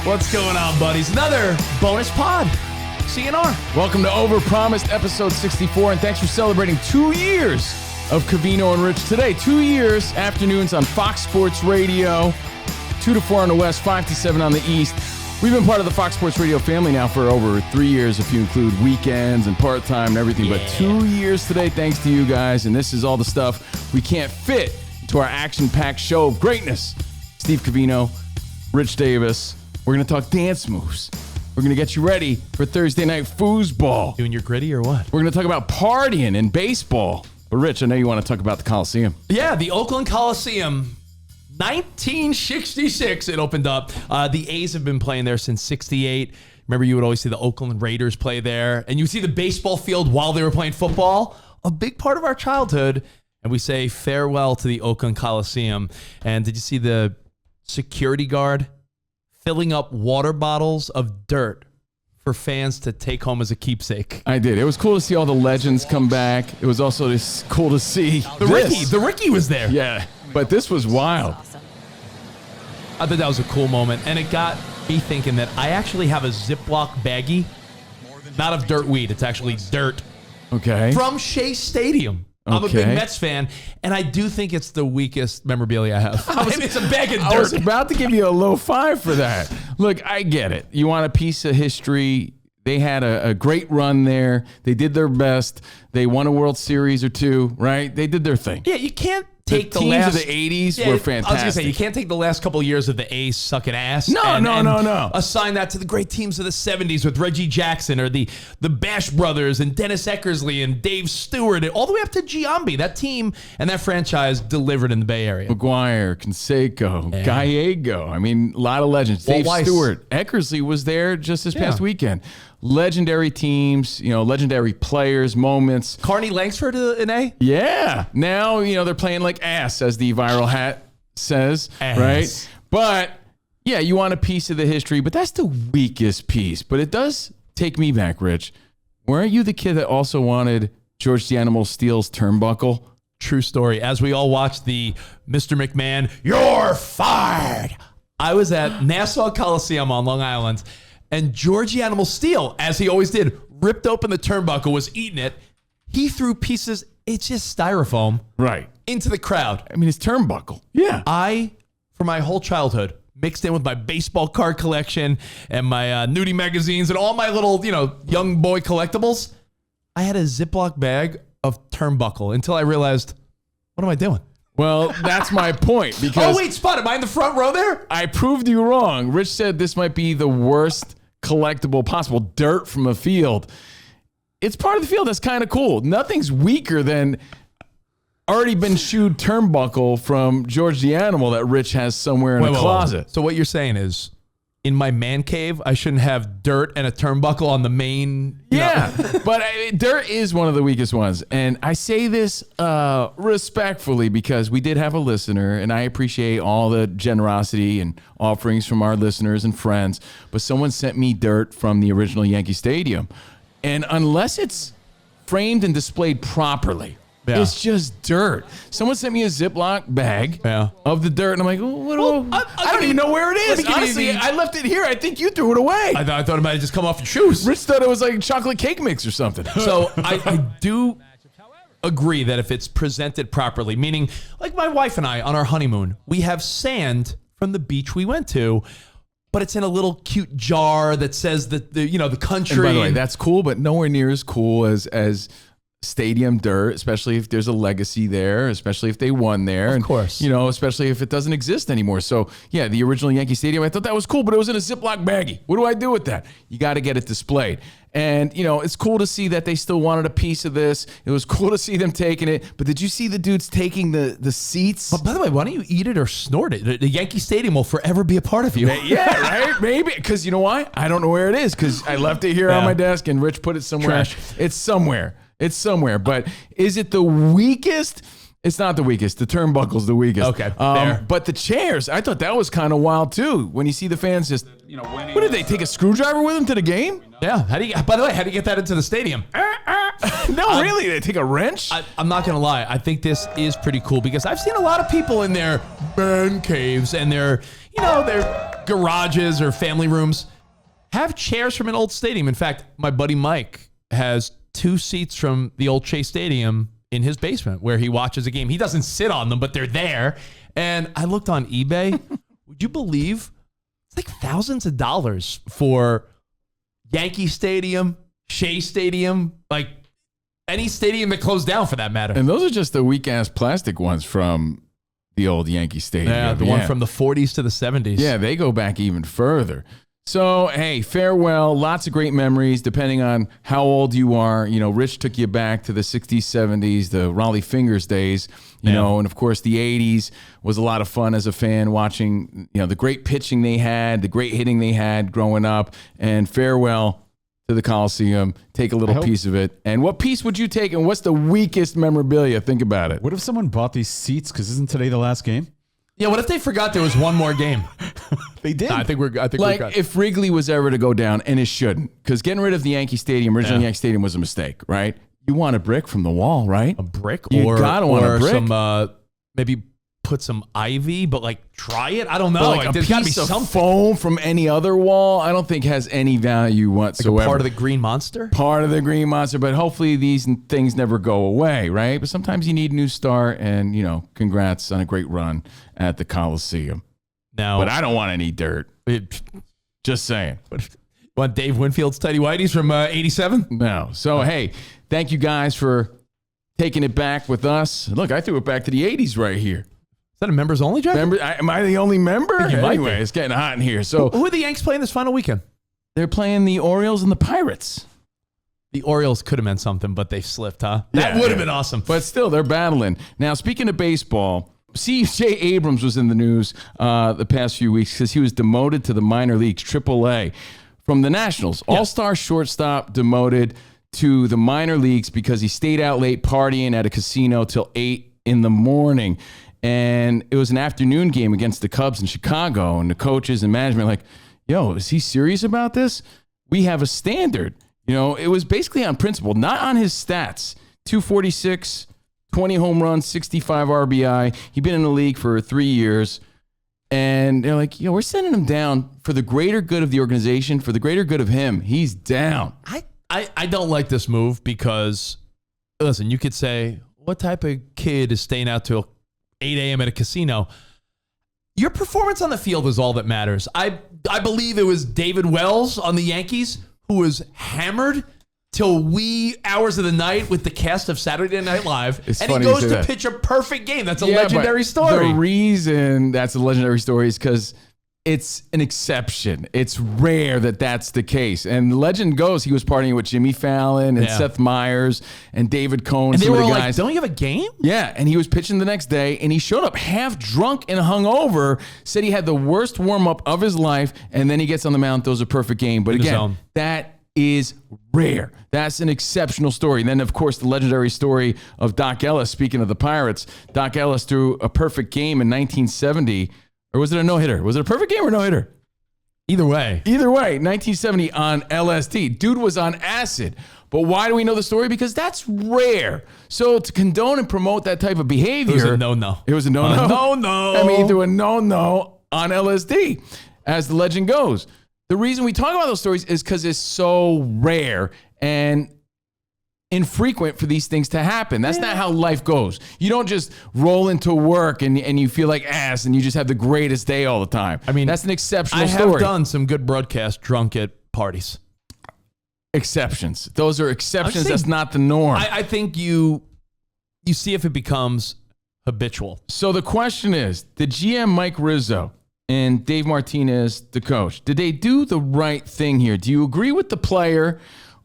What's going on, buddies? Another bonus pod. CNR. Welcome to Overpromised, episode 64, and thanks for celebrating 2 years of Covino and Rich today. 2 years, afternoons on Fox Sports Radio, 2 to 4 on the West, 5 to 7 on the East. We've been part of the Fox Sports Radio family now for over 3 years, if you include weekends and part-time and everything. Yeah. But 2 years today, thanks to you guys, and this is all the stuff we can't fit into our action-packed show of greatness. Steve Covino, Rich Davis. We're going to talk dance moves. We're going to get you ready for Thursday night foosball. Doing your gritty or what? We're going to talk about partying and baseball. But Rich, I know you want to talk about the Coliseum. Yeah, the Oakland Coliseum. 1966 it opened up. The A's have been playing there since 68. Remember, you would always see the Oakland Raiders play there. And you would see the baseball field while they were playing football. A big part of our childhood. And we say farewell to the Oakland Coliseum. And did you see the security guard filling up water bottles of dirt for fans to take home as a keepsake? I did. It was cool to see all the legends come back. It was also just cool to see the Ricky was there. Yeah, but this was wild. I thought that was a cool moment, and it got me thinking that I actually have a Ziploc baggie, not of dirt weed, it's actually dirt. Okay. From Shea Stadium. I'm a big Mets fan, and I do think it's the weakest memorabilia I have. It's a bag of dirt. I was about to give you a low five for that. Look, I get it. You want a piece of history. They had a great run there. They did their best. They won a World Series or two, right? They did their thing. Yeah, you can't take the teams last of the 80s were fantastic. I was going to say, you can't take the last couple of years of the A's sucking ass. No. Assign that to the great teams of the 70s with Reggie Jackson or the Bash Brothers and Dennis Eckersley and Dave Stewart, and all the way up to Giambi. That team and that franchise delivered in the Bay Area. McGuire, Canseco, Gallego. I mean, a lot of legends. Dave Stewart. Eckersley was there just this past weekend. Legendary teams, legendary players, moments. Carney Langsford an A? Yeah. Now, they're playing like ass, as the viral hat says, right? But, yeah, you want a piece of the history, but that's the weakest piece. But it does take me back, Rich. Weren't you the kid that also wanted George the Animal Steele's turnbuckle? True story. As we all watched the Mr. McMahon, "You're fired!" I was at Nassau Coliseum on Long Island, and George the Animal Steele, as he always did, ripped open the turnbuckle, was eating it. He threw pieces, it's just styrofoam, right, into the crowd. I mean, his turnbuckle. Yeah. I, for my whole childhood, mixed in with my baseball card collection and my nudie magazines and all my little, young boy collectibles, I had a Ziploc bag of turnbuckle until I realized, what am I doing? Well, that's my point. Because oh, wait, Spot, am I in the front row there? I proved you wrong. Rich said this might be the worst collectible possible, dirt from a field. It's part of the field. That's kind of cool. Nothing's weaker than already been chewed turnbuckle from George the Animal that Rich has somewhere in a closet. So what you're saying is, in my man cave, I shouldn't have dirt and a turnbuckle on the main. Yeah, but dirt is one of the weakest ones. And I say this respectfully because we did have a listener, and I appreciate all the generosity and offerings from our listeners and friends. But someone sent me dirt from the original Yankee Stadium. And unless it's framed and displayed properly, it's just dirt. Someone sent me a Ziploc bag of the dirt, and I'm like, I don't even know where it is. Honestly, I left it here. I think you threw it away. I thought it might have just come off your shoes. Rich thought it was like chocolate cake mix or something. So I do agree that if it's presented properly, meaning like my wife and I on our honeymoon, we have sand from the beach we went to, but it's in a little cute jar that says the country. And by the way, that's cool, but nowhere near as cool as stadium dirt, especially if there's a legacy there, especially if they won there. Of course. And, especially if it doesn't exist anymore. So, yeah, the original Yankee Stadium, I thought that was cool, but it was in a Ziploc baggie. What do I do with that? You got to get it displayed. And, it's cool to see that they still wanted a piece of this. It was cool to see them taking it. But did you see the dudes taking the seats? But by the way, why don't you eat it or snort it? The Yankee Stadium will forever be a part of you. Yeah, right? Maybe. Because you know why? I don't know where it is because I left it here on my desk and Rich put it somewhere. Trash. It's somewhere. It's somewhere, but is it the weakest? It's not the weakest. The turnbuckle's the weakest. Okay, fair. But the chairs, I thought that was kind of wild too. When you see the fans just, what did they take a screwdriver with them to the game? Yeah. By the way, how do you get that into the stadium? No, really, they take a wrench. I'm not gonna lie. I think this is pretty cool because I've seen a lot of people in their man caves and they're garages or family rooms, have chairs from an old stadium. In fact, my buddy Mike has 2 seats from the old Chase Stadium in his basement where he watches a game. He doesn't sit on them, but they're there. And I looked on eBay. Would you believe it's like thousands of dollars for Yankee Stadium, Shea Stadium, like any stadium that closed down for that matter. And those are just the weak-ass plastic ones from the old Yankee Stadium. Yeah, the one from the 40s to the 70s. Yeah, they go back even further. So, hey, farewell. Lots of great memories depending on how old you are. You know, Rich took you back to the 60s, 70s, the Raleigh Fingers days, you know, and of course the 80s was a lot of fun as a fan watching, you know, the great pitching they had, the great hitting they had growing up. And farewell to the Coliseum. Take a little piece of it. And what piece would you take, and what's the weakest memorabilia? Think about it. What if someone bought these seats? Because isn't today the last game? Yeah, what if they forgot there was one more game? They did. No, I think we're good. If Wrigley was ever to go down, and it shouldn't, because getting rid of the Yankee Stadium, original Yankee Stadium, was a mistake, right? You want a brick from the wall, right? A brick, You gotta want a brick. Some maybe put some ivy, but like try it. I don't know. But like there's a gotta piece be of something. foam from any other wall, I don't think has any value whatsoever. Like a part of the Green Monster. Part of the Green Monster, but hopefully these things never go away, right? But sometimes you need a new start, and you know, congrats on a great run at the Coliseum. Now, But I don't want any dirt. Just saying. Want Dave Winfield's Tidy Whities from '87? No. So hey, thank you guys for taking it back with us. Look, I threw it back to the 80s right here. Is that a members only jacket? Am I the only member? You might Anyway, be. it's getting hot in here. So Who are the Yanks playing this final weekend? they're playing the Orioles and the Pirates. The Orioles could have meant something, but they slipped, huh? That would have been awesome. But still, they're battling. Now, speaking of baseball, CJ Abrams was in the news the past few weeks because he was demoted to the minor leagues, AAA, from the Nationals. All-star shortstop demoted to the minor leagues because he stayed out late partying at a casino till 8 in the morning. And it was an afternoon game against the Cubs in Chicago, and the coaches and management were like, yo, is he serious about this? We have a standard. You know, it was basically on principle, not on his stats. 246, 20 home runs, 65 RBI. He'd been in the league for 3 years. And they're like, we're sending him down for the greater good of the organization, for the greater good of him. He's down. I don't like this move because, listen, you could say, what type of kid is staying out till 8 a.m. at a casino? Your performance on the field is all that matters. I believe it was David Wells on the Yankees who was hammered till wee hours of the night with the cast of Saturday Night Live. It's and funny he you goes say to that. pitch a perfect game. That's a legendary but story. The reason that's a legendary story is because it's an exception. It's rare that that's the case. And the legend goes he was partying with Jimmy Fallon and Seth Meyers and David Cohn. And they some were of the like, guys. don't you have a game? Yeah, and he was pitching the next day, and he showed up half drunk and hungover, said he had the worst warm-up of his life, and then he gets on the mound, throws a perfect game. But In the again, zone. that is rare. That's an exceptional story. And then, of course, the legendary story of Doc Ellis, speaking of the Pirates. Doc Ellis threw a perfect game in 1970. Or was it a no-hitter? Was it a perfect game or no-hitter? Either way. Either way, 1970 on LSD. Dude was on acid. But why do we know the story? Because that's rare. So to condone and promote that type of behavior. It was a no-no. It was a no-no. No-no. I mean, he threw a no-no on LSD, as the legend goes. The reason we talk about those stories is because it's so rare and infrequent for these things to happen. That's not how life goes. You don't just roll into work and you feel like ass and you just have the greatest day all the time. I mean, that's an exceptional story. I have done some good broadcast drunk at parties. Exceptions. Those are exceptions. That's not the norm. I think you see if it becomes habitual. So the question is, did GM Mike Rizzo and Dave Martinez, the coach, did they do the right thing here? Do you agree with the player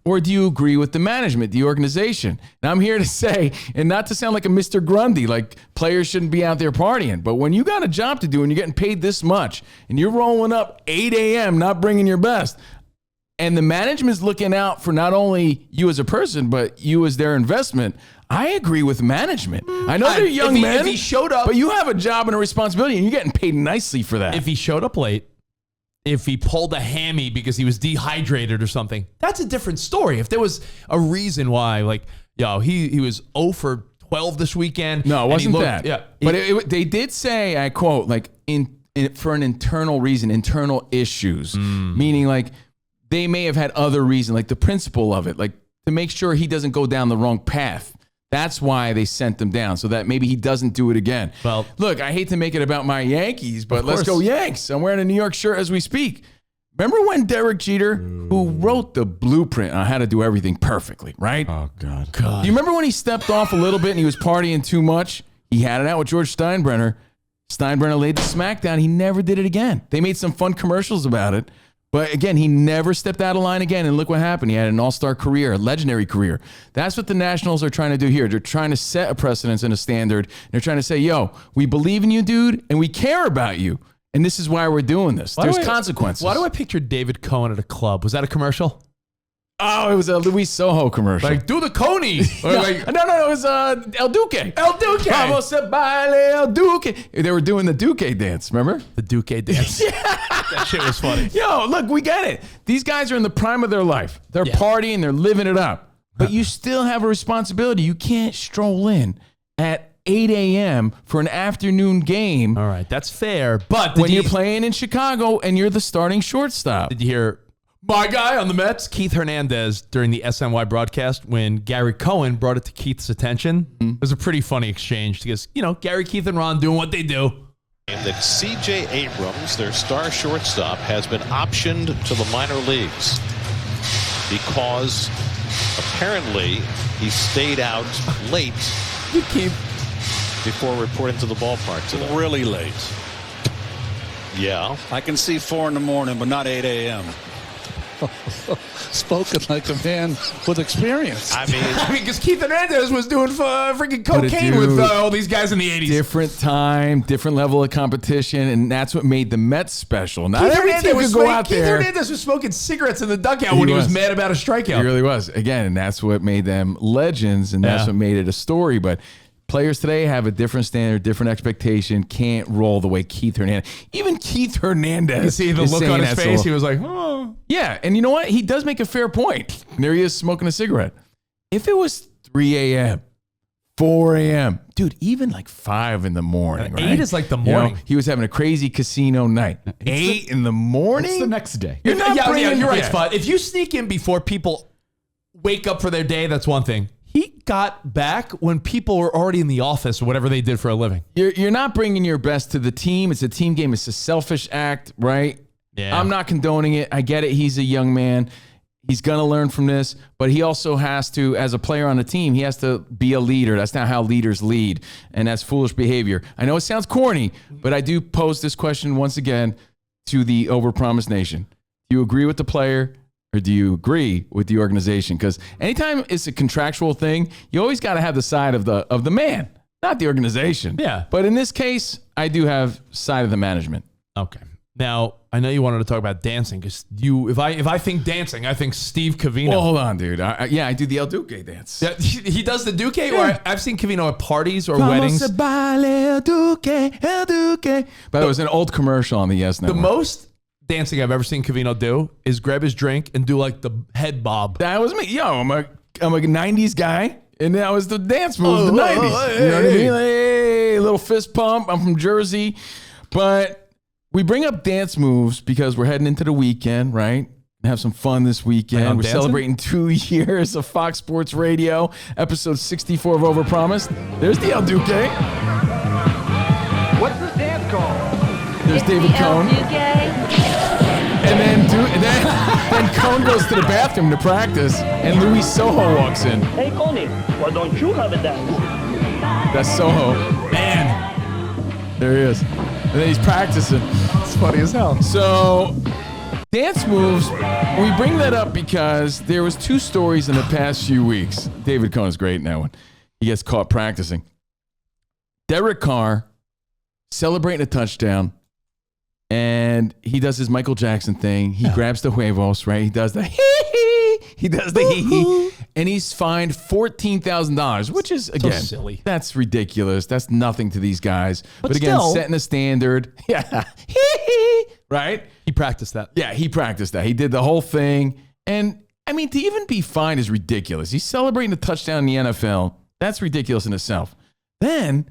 or do you agree with the management, the organization? Now I'm here to say, and not to sound like a Mr. Grundy, like players shouldn't be out there partying, but when you got a job to do and you're getting paid this much and you're rolling up 8 a.m., not bringing your best, and the management's looking out for not only you as a person, but you as their investment, I agree with management. I know they're young men, if he showed up, but you have a job and a responsibility, and you're getting paid nicely for that. If he showed up late, if he pulled a hammy because he was dehydrated or something, that's a different story. If there was a reason why, like, he was 0 for 12 this weekend. No, it wasn't that. Yeah. But they did say, I quote, like, in for an internal reason, internal issues, meaning like they may have had other reason, like the principle of it, like to make sure he doesn't go down the wrong path. That's why they sent him down, so that maybe he doesn't do it again. Well, look, I hate to make it about my Yankees, but let's go Yanks. I'm wearing a New York shirt as we speak. Remember when Derek Jeter, who wrote the blueprint on how to do everything perfectly, right? Oh, God. Do you remember when he stepped off a little bit and he was partying too much? He had it out with George Steinbrenner. Steinbrenner laid the smack down. He never did it again. They made some fun commercials about it. But again, he never stepped out of line again. And look what happened. He had an all-star career, a legendary career. That's what the Nationals are trying to do here. They're trying to set a precedence and a standard. They're trying to say, yo, we believe in you, dude, and we care about you. And this is why we're doing this. There's consequences. Why do I picture David Cohen at a club? Was that a commercial? Oh, it was a Luis Soho commercial. Like, do the Coney. No, it was El Duque. El Duque. Vamos a baile El Duque. They were doing the Duque dance, remember? The Duque dance. Yeah. That shit was funny. Yo, look, we get it. These guys are in the prime of their life. They're partying. They're living it up. But you still have a responsibility. You can't stroll in at 8 a.m. for an afternoon game. All right, that's fair. But when you're playing in Chicago and you're the starting shortstop. Did you hear my guy on the Mets, Keith Hernandez, during the SNY broadcast when Gary Cohen brought it to Keith's attention? It was a pretty funny exchange because, Gary, Keith, and Ron doing what they do. And that CJ Abrams, their star shortstop, has been optioned to the minor leagues because apparently he stayed out late before reporting to the ballpark today. Really late. Yeah. I can see 4 in the morning, but not 8 a.m. Spoken like a man with experience. I mean, because Keith Hernandez was doing freaking cocaine with all these guys in the 80s. Different time, different level of competition, and that's what made the Mets special. Not every team could go out there. Keith Hernandez was smoking cigarettes in the dugout when he was mad about a strikeout. He really was. Again, and that's what made them legends, and that's what made it a story. But players today have a different standard, different expectation, can't roll the way Keith Hernandez. Even Keith Hernandez. You see the look on his face? He was like, oh. Yeah, and you know what? He does make a fair point. And there he is smoking a cigarette. If it was 3 a.m., 4 a.m., dude, even like 5 in the morning, right? 8 is like the morning. He was having a crazy casino night. 8 in the morning? It's the next day. You're right, Spot. If you sneak in before people wake up for their day, that's one thing. He got back when people were already in the office or whatever they did for a living. You're not bringing your best to the team. It's a team game. It's a selfish act, right? Yeah. I'm not condoning it. I get it. He's a young man. He's going to learn from this, but he also has to, as a player on the team, he has to be a leader. That's not how leaders lead, and that's foolish behavior. I know it sounds corny, but I do pose this question once again to the Overpromised Nation. Do you agree with the player? Or do you agree with the organization? Because anytime it's a contractual thing, you always got to have the side of the man, not the organization. Yeah. But in this case, I do have side of the management. Okay. Now, I know you wanted to talk about dancing because if I think dancing, I think Steve Covino. Well, hold on, dude. I do the El Duque dance. Yeah, he does the Duque? Or I've seen Covino at parties or weddings. El Duque, El Duque. But it was an old commercial on the Yes Network. The most dancing I've ever seen Covino do is grab his drink and do like the head bob. That was me. Yo, I'm a 90s guy, and that was the dance move of the 90s. You know what I mean? Hey, little fist pump. I'm from Jersey. But we bring up dance moves because we're heading into the weekend, right? Have some fun this weekend. We're celebrating 2 years of Fox Sports Radio, episode 64 of Overpromised. There's the El Duque. What's this dance called? There's David Cohn. And then Cohn goes to the bathroom to practice, and Luis Soho walks in. Hey, Connie, why don't you have a dance? That's Soho. Man. There he is. And then he's practicing. It's funny as hell. So, dance moves, we bring that up because there was 2 stories in the past few weeks. David Cohn is great in that one. He gets caught practicing. Derek Carr celebrating a touchdown, and he does his Michael Jackson thing. He grabs the huevos, right? He does the hee-hee. He does the hee-hee. And he's fined $14,000, which is, again, so silly. That's ridiculous. That's nothing to these guys. But again, still, setting a standard. Yeah. Hee-hee. Right? He practiced that. Yeah, he practiced that. He did the whole thing. And, I mean, to even be fined is ridiculous. He's celebrating a touchdown in the NFL. That's ridiculous in itself. Then,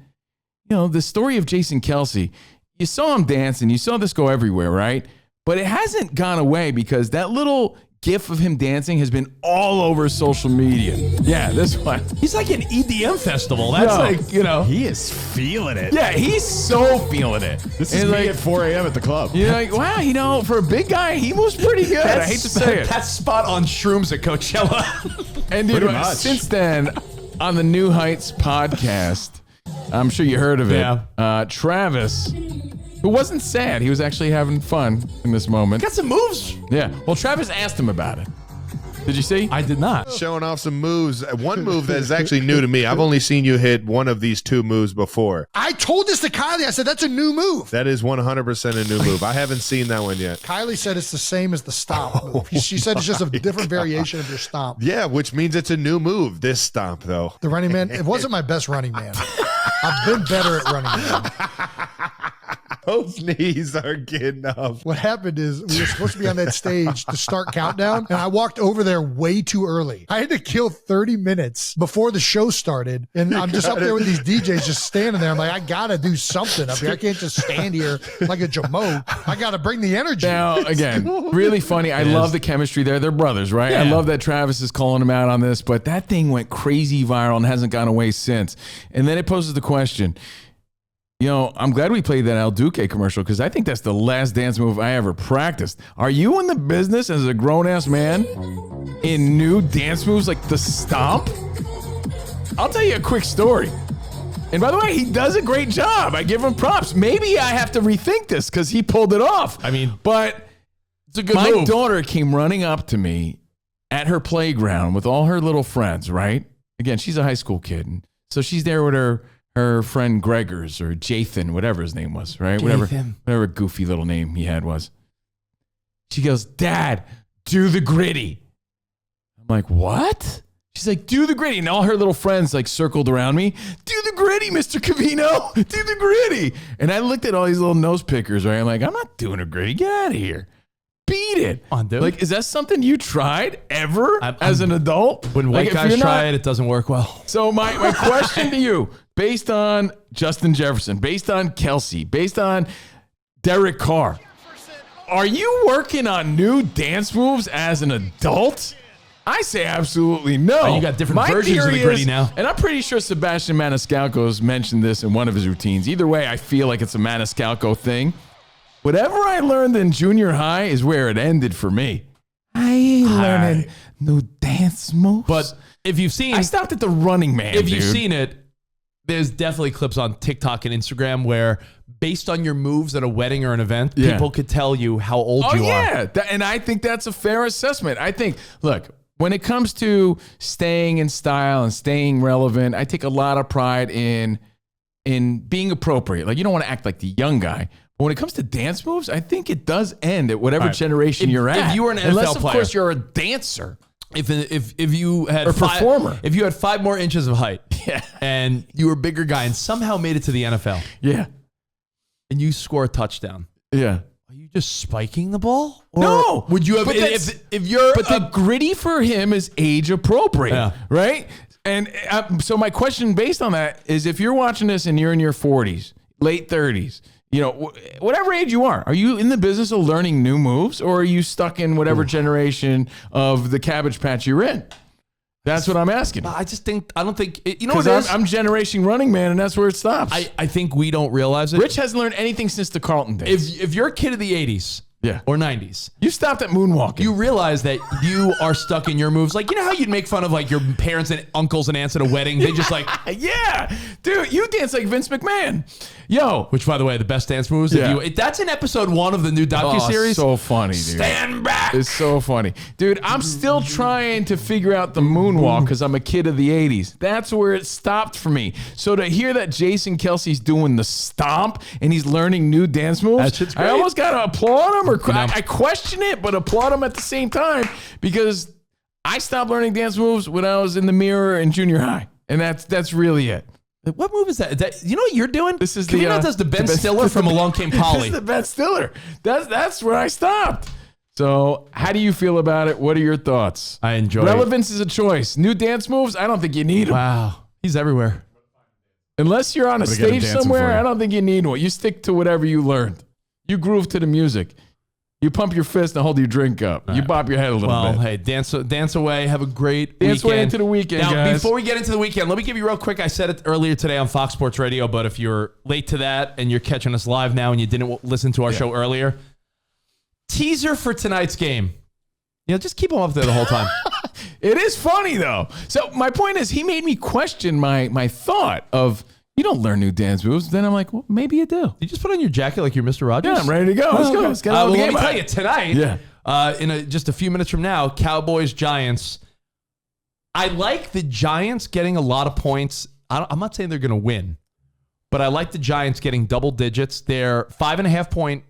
the story of Jason Kelce, you saw him dancing. You saw this go everywhere, right? But it hasn't gone away because that little GIF of him dancing has been all over social media. Yeah, this one. He's like an EDM festival. That's like, you know. He is feeling it. Yeah, he's so feeling it. This is And me like, at 4 a.m. at the club. you're like, wow, you know, for a big guy, he moves pretty good. I hate to say it. That's spot on shrooms at Coachella. And dude, Pretty much. since then, on the New Heights podcast, I'm sure you heard of it. Yeah. Travis, who wasn't sad, he was actually having fun in this moment. Got some moves. Yeah. Well, Travis asked him about it. Did you see? I did not. Showing off some moves. One move that is actually new to me. I've only seen you hit one of these two moves before. I told this to Kylie. I said, that's a new move. That is 100% a new move. I haven't seen that one yet. Kylie said it's the same as the stomp move. She said it's just a different variation of your stomp. Yeah, which means it's a new move. This stomp, though. The running man, it wasn't my best running man. I've been better at running man. Those knees are getting up. What happened is we were supposed to be on that stage to start countdown, and I walked over there way too early. I had to kill 30 minutes before the show started, and I'm just up there with these DJs just standing there. I'm like, I got to do something up here. I can't just stand here like a jamoke. I got to bring the energy. Now, again, really funny. I love the chemistry there. They're brothers, right? I love that Travis is calling him out on this, but that thing went crazy viral and hasn't gone away since. And then it poses the question, you know, I'm glad we played that El Duque commercial because I think that's the last dance move I ever practiced. Are you in the business as a grown-ass man in new dance moves like the stomp? I'll tell you a quick story. And by the way, he does a great job. I give him props. Maybe I have to rethink this because he pulled it off. I mean, but it's a good my move. daughter came running up to me at her playground with all her little friends, right? Again, she's a high school kid. And so she's there with her friend Gregors or Jathan, whatever his name was, right? Whatever goofy little name he had was. She goes, Dad, do the gritty. I'm like, what? She's like, do the gritty. And all her little friends like circled around me. Do the gritty, Mr. Covino. Do the gritty. And I looked at all these little nose pickers, right? I'm like, I'm not doing a gritty. Get out of here. Beat it. On, dude. Like, is that something you tried ever as an adult? When white guys try it, it doesn't work well. So my question to you, based on Justin Jefferson, based on Kelce, based on Derek Carr, are you working on new dance moves as an adult? I say absolutely no. Oh, you got different versions of the gritty now. And I'm pretty sure Sebastian Maniscalco's mentioned this in one of his routines. Either way, I feel like it's a Maniscalco thing. Whatever I learned in junior high is where it ended for me. I ain't learning new dance moves. But if you've seen... I stopped at the running man, If you've seen it, there's definitely clips on TikTok and Instagram where based on your moves at a wedding or an event, people could tell you how old you are. And I think that's a fair assessment. I think, look, when it comes to staying in style and staying relevant, I take a lot of pride in being appropriate. Like, you don't want to act like the young guy. But when it comes to dance moves, I think it does end at whatever generation you're at. If you were an NFL Unless, of player, course, you're a dancer. If you had performer. If you had 5 more inches of height, and you were a bigger guy and somehow made it to the NFL, and you score a touchdown, are you just spiking the ball? Or no. Would you have? If you're, but the gritty for him is age appropriate, right? And so my question based on that is, if you're watching this and you're in your 40s, late 30s, you know, whatever age you are you in the business of learning new moves, or are you stuck in whatever generation of the Cabbage Patch you're in? That's what I'm asking. I don't think, you know what it is? I'm generation running man, and that's where it stops. I think we don't realize it. Rich hasn't learned anything since the Carlton days. If you're a kid of the 80s or 90s, you stopped at moonwalking. You realize that you are stuck in your moves. Like, you know how you'd make fun of like your parents and uncles and aunts at a wedding? They just like, dude, you dance like Vince McMahon. Yo. Which, by the way, the best dance moves. That's in episode 1 of the new docuseries. So funny, dude. Stand back. It's so funny. Dude, I'm still trying to figure out the moonwalk because I'm a kid of the 80s. That's where it stopped for me. So to hear that Jason Kelce's doing the stomp and he's learning new dance moves, that shit's great. I almost got to applaud him, or I question it, but applaud him at the same time, because I stopped learning dance moves when I was in the mirror in junior high. And that's really it. What move is that? You know what you're doing? This is Covino does the Ben Stiller from Along Came Polly. This is the Ben Stiller. That's where I stopped. So how do you feel about it? What are your thoughts? I enjoy Relevance is a choice. New dance moves, I don't think you need them. Wow. He's everywhere. Unless you're on a Gotta get 'em stage dancing somewhere, for you. I don't think you need one. You stick to whatever you learned. You groove to the music. You pump your fist and hold your drink up. You bop your head a little Well, bit. hey, dance away. Have a great Dance weekend. way into the weekend, Now, guys. before we get into the weekend, let me give you real quick. I said it earlier today on Fox Sports Radio, but if you're late to that and you're catching us live now and you didn't listen to our show earlier, teaser for tonight's game. Just keep them up there the whole time. It is funny, though. So my point is, he made me question my thought of, you don't learn new dance moves. Then I'm like, well, maybe you do. You just put on your jacket like you're Mr. Rogers? Yeah, I'm ready to go. Let's go. Let's get on the let game. me tell you, tonight, Yeah. just a few minutes from now, Cowboys-Giants. I like the Giants getting a lot of points. I'm not saying they're going to win, but I like the Giants getting double digits. They're 5.5-point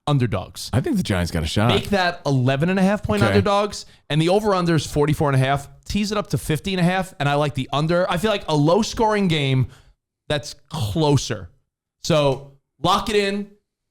underdogs. I think the Giants got a shot. Make that 11.5-point underdogs, and the over-under is 44.5. Tease it up to 50.5, and I like the under. I feel like a low-scoring game that's closer. So lock it in.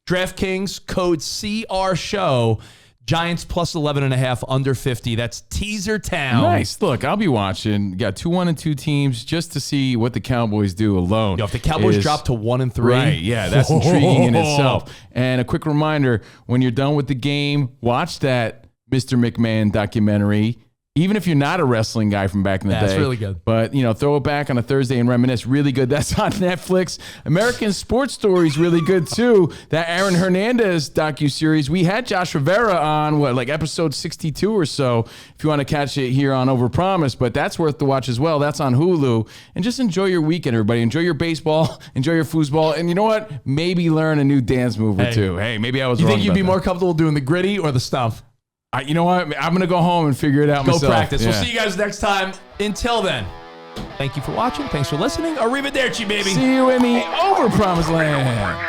DraftKings, code CRSHOW. Giants plus 11.5, under 50. That's teaser town. Nice. Look, I'll be watching. Got 2-1-2 teams just to see what the Cowboys do alone. If the Cowboys drop to 1-3. Right, yeah, that's intriguing in itself. And a quick reminder, when you're done with the game, watch that Mr. McMahon documentary. Even if you're not a wrestling guy from back in the day. That's really good. But, throw it back on a Thursday and reminisce. Really good. That's on Netflix. American Sports Story is really good, too. That Aaron Hernandez docuseries. We had Josh Rivera on, episode 62 or so, if you want to catch it here on Overpromised. But that's worth the watch as well. That's on Hulu. And just enjoy your weekend, everybody. Enjoy your baseball. Enjoy your foosball. And you know what? Maybe learn a new dance move or two. Hey, maybe I was wrong. You think you'd be about more comfortable doing the gritty or the stump? you know what? I'm going to go home and figure it out myself. Go practice. Yeah. We'll see you guys next time. Until then, thank you for watching. Thanks for listening. Arrivederci, baby. See you in the Overpromised land.